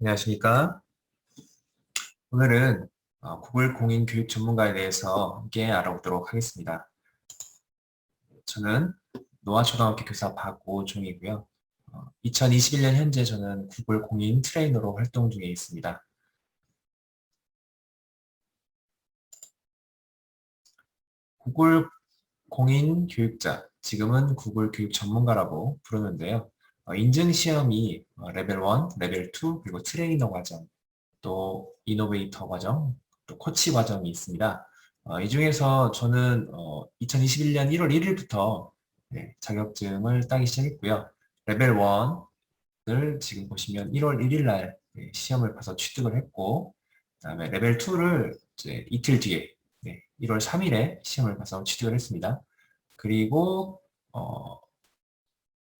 안녕하십니까? 오늘은 구글 공인 교육 전문가에 대해서 함께 알아보도록 하겠습니다. 저는 노아초등학교 교사 박오종이고요. 2021년 현재 저는 구글 공인 트레이너로 활동 중에 있습니다. 구글 공인 교육자, 지금은 구글 교육 전문가라고 부르는데요. 인증 시험이 레벨 1, 레벨 2, 그리고 트레이너 과정, 또 이노베이터 과정, 또 코치 과정이 있습니다. 이 중에서 저는 2021년 1월 1일부터 자격증을 따기 시작했고요. 레벨 1을 지금 보시면 1월 1일 날 시험을 봐서 취득을 했고, 그다음에 레벨 2를 이제 이틀 뒤에 1월 3일에 시험을 봐서 취득을 했습니다. 그리고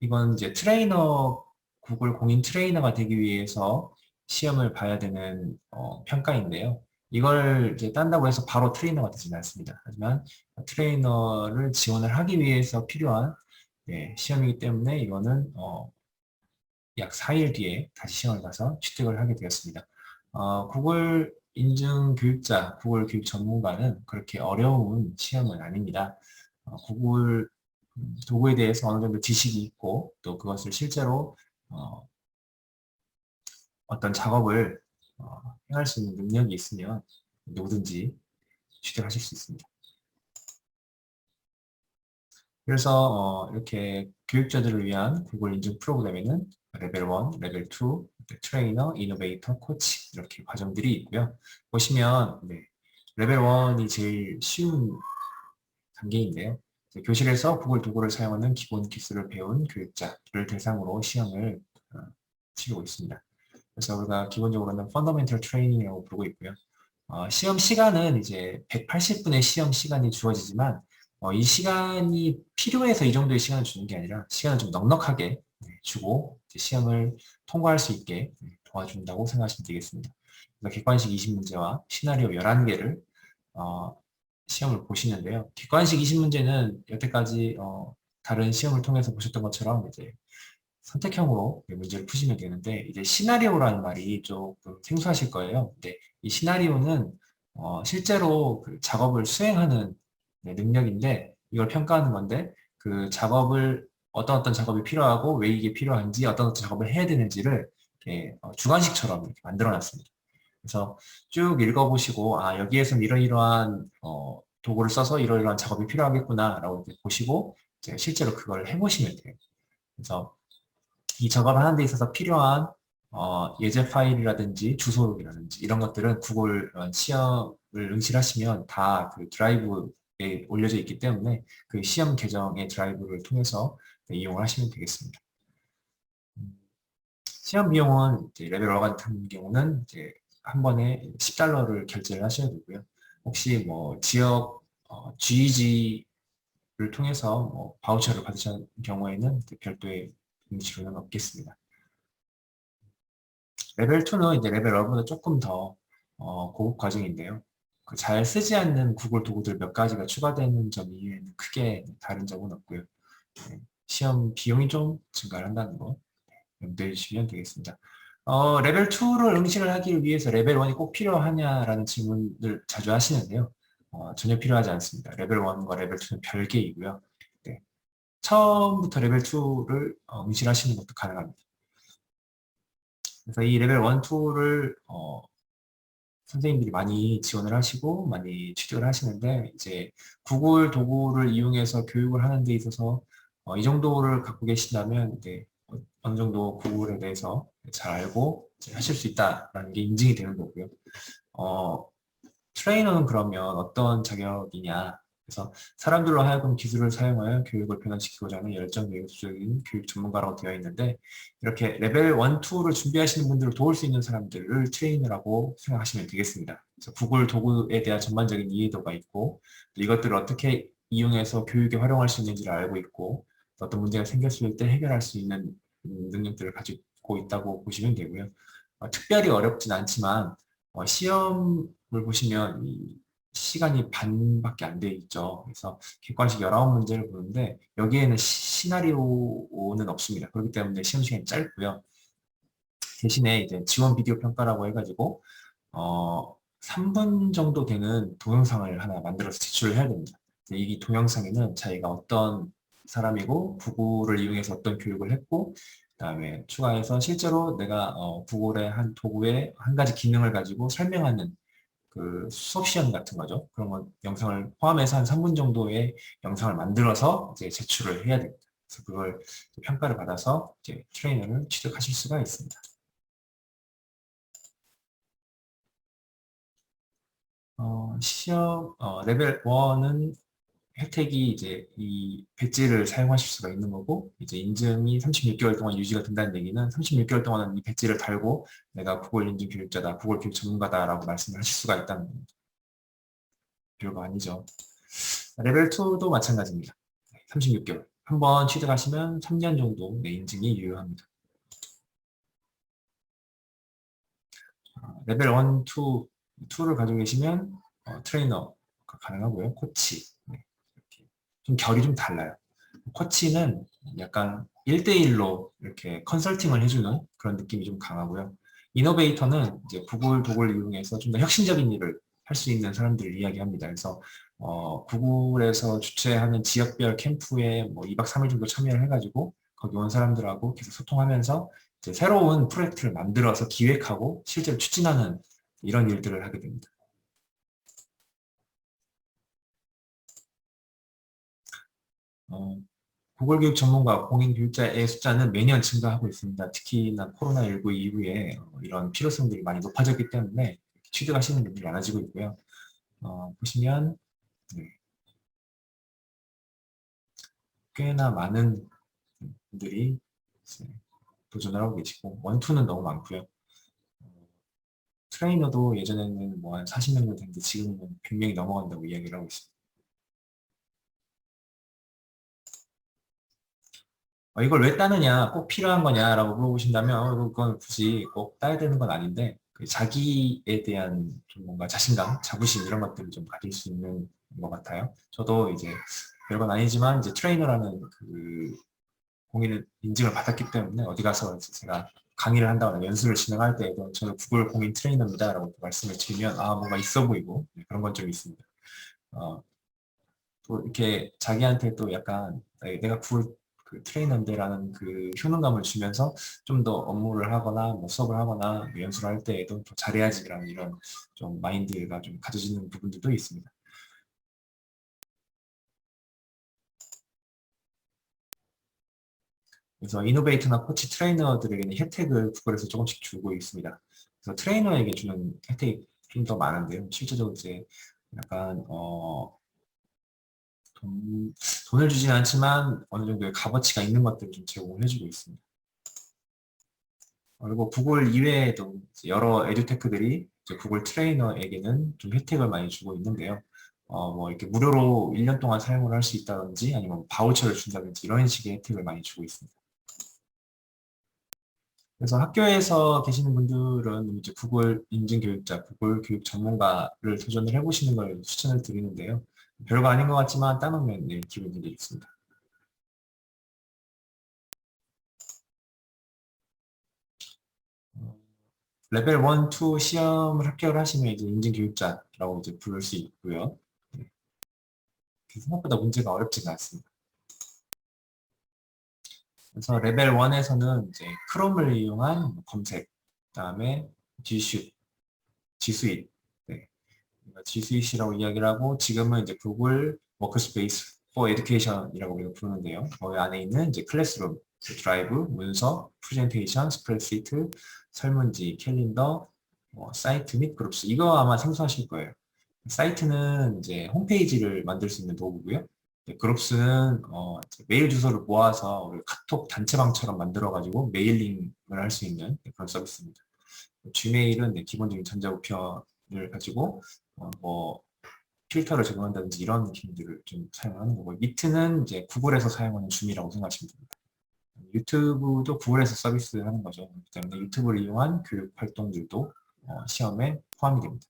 이건 이제 트레이너, 구글 공인 트레이너가 되기 위해서 시험을 봐야 되는 평가인데요. 이걸 이제 딴다고 해서 바로 트레이너가 되지는 않습니다. 하지만 트레이너를 지원을 하기 위해서 필요한 시험이기 때문에 이거는 약 4일 뒤에 다시 시험을 봐서 취득을 하게 되었습니다. 구글 인증 교육자, 구글 교육 전문가는 그렇게 어려운 시험은 아닙니다. 구글 도구에 대해서 어느 정도 지식이 있고 또 그것을 실제로 어떤 작업을 행할 수 있는 능력이 있으면 누구든지 취득하실 수 있습니다. 그래서 이렇게 교육자들을 위한 구글 인증 프로그램에는 레벨 1, 레벨 2, 트레이너, 이노베이터, 코치 이렇게 과정들이 있고요. 보시면 레벨 1이 제일 쉬운 단계인데요. 교실에서 구글 도구를 사용하는 기본 기술을 배운 교육자를 대상으로 시험을 치르고 있습니다. 그래서 우리가 기본적으로는 펀더멘털 트레이닝이라고 부르고 있고요. 시험 시간은 이제 180분의 시험 시간이 주어지지만 이 시간이 필요해서 이 정도의 시간을 주는 게 아니라 시간을 좀 넉넉하게 주고 시험을 통과할 수 있게 도와준다고 생각하시면 되겠습니다. 그래서 객관식 20문제와 시나리오 11개를 시험을 보시는데요. 객관식 20문제는 여태까지 다른 시험을 통해서 보셨던 것처럼 이제 선택형으로 문제를 푸시면 되는데 이제 시나리오라는 말이 조금 생소하실 거예요. 근데 이 시나리오는 실제로 그 작업을 수행하는 능력인데 이걸 평가하는 건데 그 작업을 어떤 작업이 필요하고 왜 이게 필요한지 어떤 작업을 해야 되는지를 이렇게 주관식처럼 이렇게 만들어 놨습니다. 그래서 쭉 읽어보시고 여기에서는 이러이러한 도구를 써서 이러이러한 작업이 필요하겠구나 라고 이렇게 보시고 이제 실제로 그걸 해보시면 돼요. 그래서 이 작업을 하는 데 있어서 필요한 예제 파일이라든지 주소록이라든지 이런 것들은 구글 시험을 응시하시면 다 그 드라이브에 올려져 있기 때문에 그 시험 계정의 드라이브를 통해서 이용을 하시면 되겠습니다. 시험 비용은 이제 레벨 1 같은 경우는 이제 한 번에 $10를 결제를 하셔야 되고요. 혹시 뭐 지역 GEG를 통해서 뭐 바우처를 받으신 경우에는 별도의 응시료는 없겠습니다. 레벨 2는 이제 레벨 1보다 조금 더 고급 과정인데요. 그 잘 쓰지 않는 구글 도구들 몇 가지가 추가되는 점 이외에는 크게 다른 점은 없고요. 시험 비용이 좀 증가를 한다는 거 염두해 주시면 되겠습니다. 레벨 2를 응시를 하기 위해서 레벨 1이 꼭 필요하냐라는 질문을 자주 하시는데요. 전혀 필요하지 않습니다. 레벨 1과 레벨 2는 별개이고요. 네. 처음부터 레벨 2를 응시를 하시는 것도 가능합니다. 그래서 이 레벨 1, 2를 선생님들이 많이 지원을 하시고 많이 취득을 하시는데 이제 구글 도구를 이용해서 교육을 하는 데 있어서 이 정도를 갖고 계신다면 이제 어느 정도 구글에 대해서 잘 알고 하실 수 있다라는 게 인증이 되는 거고요. 트레이너는 그러면 어떤 자격이냐? 그래서 사람들로 하여금 기술을 사용하여 교육을 변화시키고자 하는 열정적인 교육 전문가라고 되어 있는데 이렇게 레벨 1, 2를 준비하시는 분들을 도울 수 있는 사람들을 트레이너라고 생각하시면 되겠습니다. 그래서 구글 도구에 대한 전반적인 이해도가 있고 이것들을 어떻게 이용해서 교육에 활용할 수 있는지를 알고 있고 어떤 문제가 생겼을 때 해결할 수 있는 능력들을 가지고 있다고 보시면 되고요. 특별히 어렵진 않지만 시험을 보시면 시간이 반밖에 안 돼 있죠. 그래서 객관식 19문제를 보는데 여기에는 시나리오는 없습니다. 그렇기 때문에 시험 시간이 짧고요. 대신에 이제 지원 비디오 평가라고 해가지고 3분 정도 되는 동영상을 하나 만들어서 제출을 해야 됩니다. 이 동영상에는 자기가 어떤 사람이고 구글을 이용해서 어떤 교육을 했고 그다음에 추가해서 실제로 내가 구글의 한 도구의 한 가지 기능을 가지고 설명하는 그 수업 시간 같은 거죠. 그런 거 영상을 포함해서 한 3분 정도의 영상을 만들어서 이제 제출을 해야 됩니다. 그래서 그걸 평가를 받아서 이제 트레이너를 취득하실 수가 있습니다. 시험 레벨 1은 혜택이 이제 이 배지를 사용하실 수가 있는 거고 이제 인증이 36개월 동안 유지가 된다는 얘기는 36개월 동안은 이 배지를 달고 내가 구글 인증 교육자다, 구글 교육 전문가다라고 말씀을 하실 수가 있다는 겁니다. 별거 아니죠. 레벨 2도 마찬가지입니다. 36개월. 한번 취득하시면 3년 정도 내 인증이 유효합니다. 레벨 1, 2를 가지고 계시면 트레이너가 가능하고요. 코치. 네, 이렇게. 좀 결이 좀 달라요. 코치는 약간 1대1로 이렇게 컨설팅을 해주는 그런 느낌이 좀 강하고요. 이노베이터는 이제 구글 도구를 이용해서 좀 더 혁신적인 일을 할 수 있는 사람들을 이야기합니다. 그래서 구글에서 주최하는 지역별 캠프에 뭐 2박 3일 정도 참여를 해가지고 거기 온 사람들하고 계속 소통하면서 이제 새로운 프로젝트를 만들어서 기획하고 실제로 추진하는 이런 일들을 하게 됩니다. 어, 구글 교육 전문가 공인 교육자의 숫자는 매년 증가하고 있습니다. 특히나 코로나19 이후에 이런 필요성들이 많이 높아졌기 때문에 취득하시는 분들이 많아지고 있고요. 보시면 네, 꽤나 많은 분들이 도전을 하고 계시고 원투는 너무 많고요. 트레이너도 예전에는 뭐 한 40명 정도 됐는데 지금은 100명이 넘어간다고 이야기를 하고 있습니다. 이걸 왜 따느냐, 꼭 필요한 거냐라고 물어보신다면 그건 굳이 꼭 따야 되는 건 아닌데 그 자기에 대한 좀 뭔가 자신감, 자부심 이런 것들을 좀 가질 수 있는 것 같아요. 저도 이제 별건 아니지만 이제 트레이너라는 그 공인 인증을 받았기 때문에 어디 가서 이제 제가 강의를 한다거나 연수를 진행할 때에도 저는 구글 공인 트레이너입니다라고 말씀을 드리면 아 뭔가 있어 보이고 네, 그런 건 좀 있습니다. 어, 또 이렇게 자기한테 또 약간 내가 구글 그 트레이너인데라는 그 효능감을 주면서 좀 더 업무를 하거나 뭐 수업을 하거나 뭐 연수를 할 때에도 더 잘해야지라는 이런 좀 마인드가 좀 가져지는 부분들도 있습니다. 그래서 이노베이터나 코치 트레이너들에게는 혜택을 구글에서 조금씩 주고 있습니다. 그래서 트레이너에게 주는 혜택이 좀 더 많은데요. 실제적으로 이제 약간 돈을 주진 않지만 어느 정도의 값어치가 있는 것들을 좀 제공을 해주고 있습니다. 그리고 구글 이외에도 여러 에듀테크들이 이제 구글 트레이너에게는 좀 혜택을 많이 주고 있는데요. 뭐 이렇게 무료로 1년 동안 사용을 할 수 있다든지 아니면 바우처를 준다든지 이런 식의 혜택을 많이 주고 있습니다. 그래서 학교에서 계시는 분들은 이제 구글 인증 교육자, 구글 교육 전문가를 도전을 해보시는 걸 추천을 드리는데요. 별거 아닌 것 같지만 따놓으면 네, 기분이 되게 좋습니다. 어, 레벨 1, 2 시험을 합격을 하시면 이제 인증 교육자라고 이제 부를 수 있고요. 네, 생각보다 문제가 어렵지가 않습니다. 그래서 레벨 1에서는 이제 크롬을 이용한 검색, 그다음에 Gsuite, Gsuite, 네, Gsuite이라고 이야기를 하고 지금은 이제 구글 워크스페이스 for Education이라고 우리가 부르는데요. 거기 안에 있는 이제 클래스룸, 드라이브, 문서, 프레젠테이션, 스프레드시트, 설문지, 캘린더, 사이트 및 그룹스 이거 아마 생소하실 거예요. 사이트는 이제 홈페이지를 만들 수 있는 도구고요. 그룹스는 이제 메일 주소를 모아서 우리 카톡 단체방처럼 만들어가지고 메일링을 할 수 있는 그런 서비스입니다. Gmail은 기본적인 전자우편을 가지고 뭐 필터를 제공한다든지 이런 기능들을 좀 사용하는 거고 미트는 이제 구글에서 사용하는 줌이라고 생각하시면 됩니다. 유튜브도 구글에서 서비스하는 거죠. 그렇기 때문에 유튜브를 이용한 교육 활동들도 시험에 포함이 됩니다.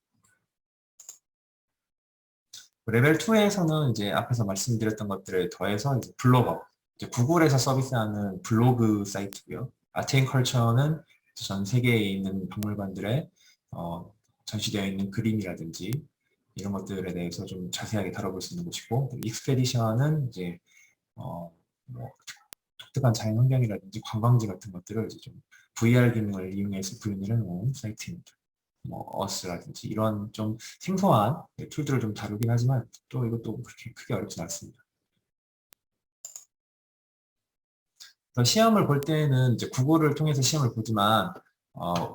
레벨 2에서는 이제 앞에서 말씀드렸던 것들을 더해서 이제 블로거, 이제 구글에서 서비스하는 블로그 사이트고요. 아트앤컬처는 전 세계에 있는 박물관들의 전시되어 있는 그림이라든지 이런 것들에 대해서 좀 자세하게 다뤄볼 수 있는 곳이고, 익스페디션은 이제 뭐 독특한 자연 환경이라든지 관광지 같은 것들을 이제 좀 VR 기능을 이용해서 구현을 해놓은 사이트입니다. 뭐 어스라든지 이런 좀 생소한 툴들을 좀 다루긴 하지만 또 이것도 그렇게 크게 어렵진 않습니다. 시험을 볼 때는 이제 구글을 통해서 시험을 보지만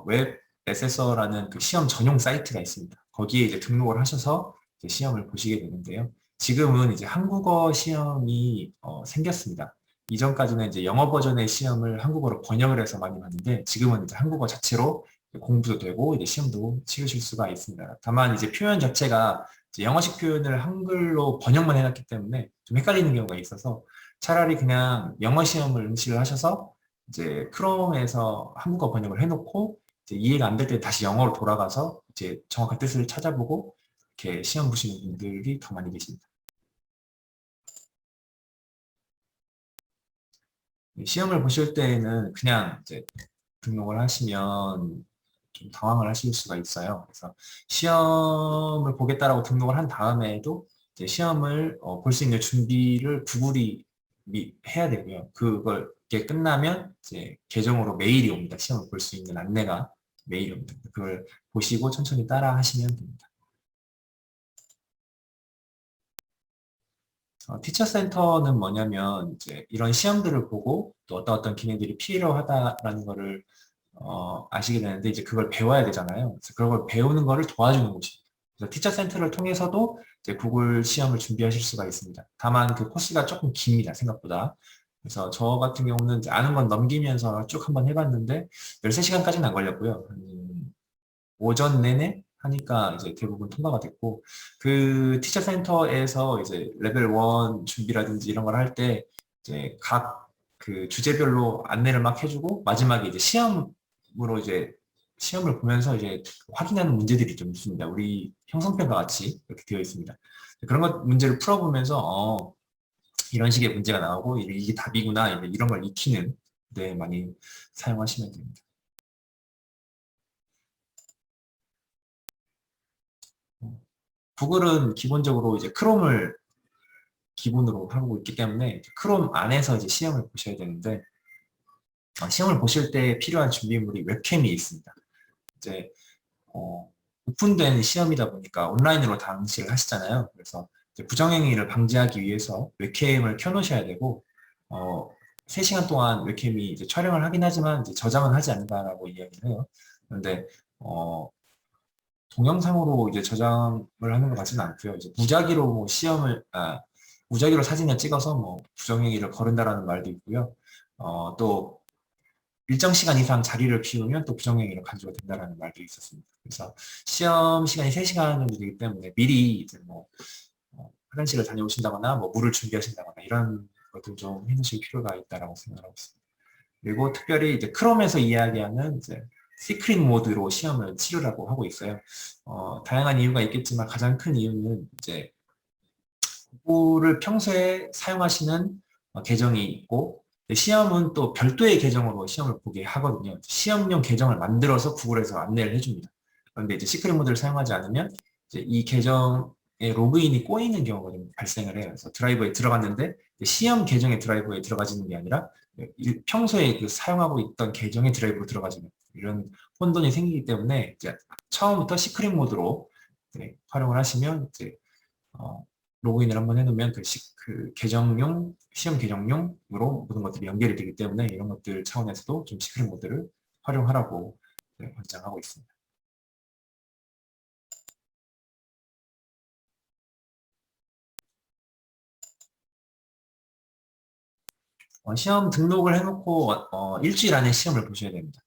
웹 에세서라는 그 시험 전용 사이트가 있습니다. 거기에 이제 등록을 하셔서 이제 시험을 보시게 되는데요. 지금은 이제 한국어 시험이 생겼습니다. 이전까지는 이제 영어 버전의 시험을 한국어로 번역을 해서 많이 봤는데 지금은 이제 한국어 자체로 공부도 되고 이제 시험도 치르실 수가 있습니다. 다만 이제 표현 자체가 이제 영어식 표현을 한글로 번역만 해놨기 때문에 좀 헷갈리는 경우가 있어서 차라리 그냥 영어 시험을 응시를 하셔서 이제 크롬에서 한국어 번역을 해놓고 이제 이해가 안 될 때 다시 영어로 돌아가서 이제 정확한 뜻을 찾아보고 이렇게 시험 보시는 분들이 더 많이 계십니다. 시험을 보실 때에는 그냥 이제 등록을 하시면 좀 당황을 하실 수가 있어요. 그래서 시험을 보겠다라고 등록을 한 다음에도 이제 시험을 볼 수 있는 준비를 구글이 해야 되고요. 그걸 이렇게 끝나면 이제 계정으로 메일이 옵니다. 시험을 볼 수 있는 안내가 메일이 옵니다. 그걸 보시고 천천히 따라 하시면 됩니다. 티처 센터는 뭐냐면 이제 이런 시험들을 보고 또 어떤 기능들이 필요하다라는 거를 아시게 되는데 이제 그걸 배워야 되잖아요. 그래서 그걸 배우는 거를 도와주는 곳입니다. 그래서 티처 센터를 통해서도 이제 구글 시험을 준비하실 수가 있습니다. 다만 그 코스가 조금 깁니다. 생각보다. 그래서 저 같은 경우는 이제 아는 건 넘기면서 쭉 한번 해봤는데 13시간까지는 안 걸렸고요. 오전 내내 하니까 이제 대부분 통과가 됐고 그 티처 센터에서 이제 레벨 1 준비라든지 이런 걸 할 때 이제 각 그 주제별로 안내를 막 해주고 마지막에 이제 시험으로 이제 시험을 보면서 이제 확인하는 문제들이 좀 있습니다. 우리 형성평가 같이 이렇게 되어 있습니다. 그런 것 문제를 풀어보면서 이런 식의 문제가 나오고 이게 답이구나 이런 걸 익히는 데 많이 사용하시면 됩니다. 구글은 기본적으로 이제 크롬을 기본으로 하고 있기 때문에 크롬 안에서 이제 시험을 보셔야 되는데 시험을 보실 때 필요한 준비물이 웹캠이 있습니다. 이제 오픈된 시험이다 보니까 온라인으로 다 응시를 하시잖아요. 그래서 부정행위를 방지하기 위해서 웹캠을 켜놓으셔야 되고 3시간 동안 웹캠이 이제 촬영을 하긴 하지만 이제 저장은 하지 않는다라고 이야기를 해요. 그런데 동영상으로 이제 저장을 하는 것 같지는 않고요. 이제 무작위로 뭐 무작위로 사진을 찍어서 뭐 부정행위를 거른다라는 말도 있고요. 또 일정 시간 이상 자리를 비우면 또 부정행위로 간주가 된다라는 말도 있었습니다. 그래서 시험 시간이 3시간 정도 되기 때문에 미리 이제 뭐 화장실을 다녀오신다거나 뭐 물을 준비하신다거나 이런 것들 좀 해두실 필요가 있다라고 생각하고 있습니다. 그리고 특별히 이제 크롬에서 이야기하는 이제 시크릿 모드로 시험을 치르라고 하고 있어요. 다양한 이유가 있겠지만 가장 큰 이유는 이제 구글을 평소에 사용하시는 계정이 있고 시험은 또 별도의 계정으로 시험을 보게 하거든요. 시험용 계정을 만들어서 구글에서 안내를 해줍니다. 그런데 이제 시크릿 모드를 사용하지 않으면 이제 이 계정에 로그인이 꼬이는 경우가 좀 발생을 해요. 그래서 드라이브에 들어갔는데 시험 계정의 드라이브에 들어가지는 게 아니라 평소에 그 사용하고 있던 계정의 드라이브로 들어가지는 이런 혼돈이 생기기 때문에 이제 처음부터 시크릿 모드로 활용을 하시면 이제 로그인을 한번 해놓으면 그 계정용, 시험 계정용으로 모든 것들이 연결이 되기 때문에 이런 것들 차원에서도 좀 시크릿 모드를 활용하라고 권장하고 있습니다. 시험 등록을 해놓고 일주일 안에 시험을 보셔야 됩니다.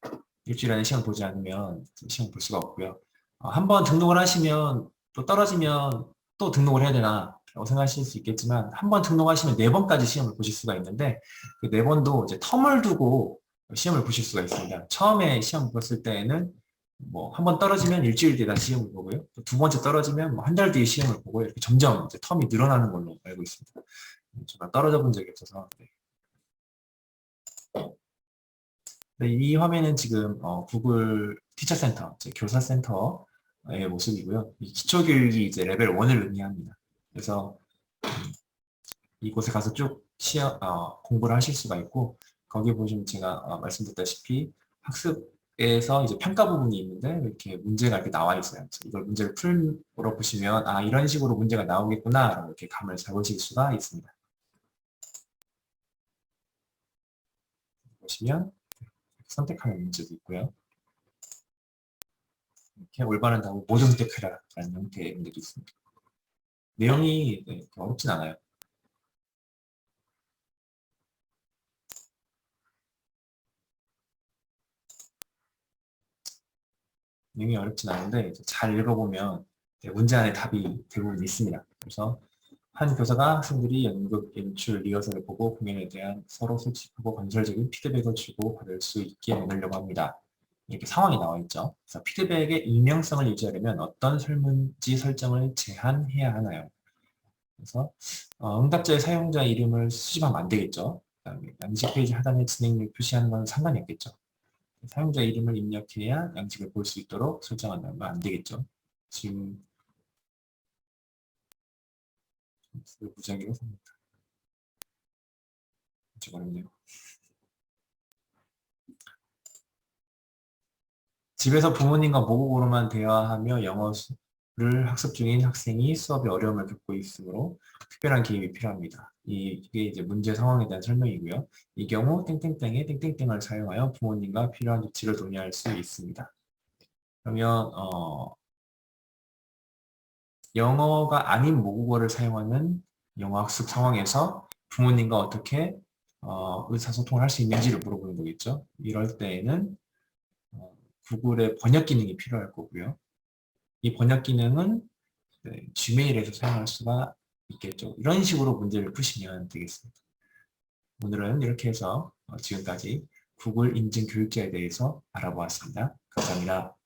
일주일 안에 시험 보지 않으면 시험 볼 수가 없고요. 한번 등록을 하시면 또 떨어지면 또 등록을 해야 되나 라고 생각하실 수 있겠지만 한번 등록하시면 4번까지 시험을 보실 수가 있는데 그 4번도 이제 텀을 두고 시험을 보실 수가 있습니다. 처음에 시험 봤을 때에는 뭐 한 번 떨어지면 일주일 뒤에 다시 시험을 보고요. 또 두 번째 떨어지면 뭐 한 달 뒤에 시험을 보고 이렇게 점점 이제 텀이 늘어나는 걸로 알고 있습니다. 제가 떨어져 본 적이 없어서. 네. 네, 이 화면은 지금 구글 티처 센터, 교사 센터의 모습이고요. 이 기초 교육이 이제 레벨 1을 의미합니다. 그래서 이곳에 가서 쭉 공부를 하실 수가 있고, 거기 보시면 제가 말씀드렸다시피 학습에서 이제 평가 부분이 있는데 이렇게 문제가 이렇게 나와 있어요. 그래서 이걸 문제를 풀어 보시면 이런 식으로 문제가 나오겠구나 이렇게 감을 잡으실 수가 있습니다. 보시면 선택하는 문제도 있고요. 이렇게 올바른 답을 모두 선택하라라는 형태의 문제도 있습니다. 내용이 어렵진 않아요. 내용이 어렵진 않은데 잘 읽어보면 문제 안에 답이 대부분 있습니다. 그래서 한 교사가 학생들이 연극, 연출, 리허설을 보고 공연에 대한 서로 솔직하고 건설적인 피드백을 주고 받을 수 있게 만들려고 합니다. 이렇게 상황이 나와 있죠. 그래서 피드백의 익명성을 유지하려면 어떤 설문지 설정을 제한해야 하나요? 그래서 응답자의 사용자 이름을 수집하면 안 되겠죠. 그다음에 양식 페이지 하단에 진행률 표시하는 건 상관이 없겠죠. 사용자 이름을 입력해야 양식을 볼 수 있도록 설정한다면 안 되겠죠. 지금 무작위로 삽니다. 좀 어렵네요. 집에서 부모님과 모국어로만 대화하며 영어를 학습 중인 학생이 수업에 어려움을 겪고 있으므로 특별한 개입이 필요합니다. 이게 이제 문제 상황에 대한 설명이고요. 이 경우 땡땡땡의 땡땡땡을 사용하여 부모님과 필요한 조치를 논의할 수 있습니다. 그러면 영어가 아닌 모국어를 사용하는 영어 학습 상황에서 부모님과 어떻게 의사소통을 할 수 있는지를 물어보는 거겠죠. 이럴 때에는 구글의 번역 기능이 필요할 거고요. 이 번역 기능은 Gmail에서 사용할 수가 있겠죠. 이런 식으로 문제를 푸시면 되겠습니다. 오늘은 이렇게 해서 지금까지 구글 인증 교육자에 대해서 알아보았습니다. 감사합니다.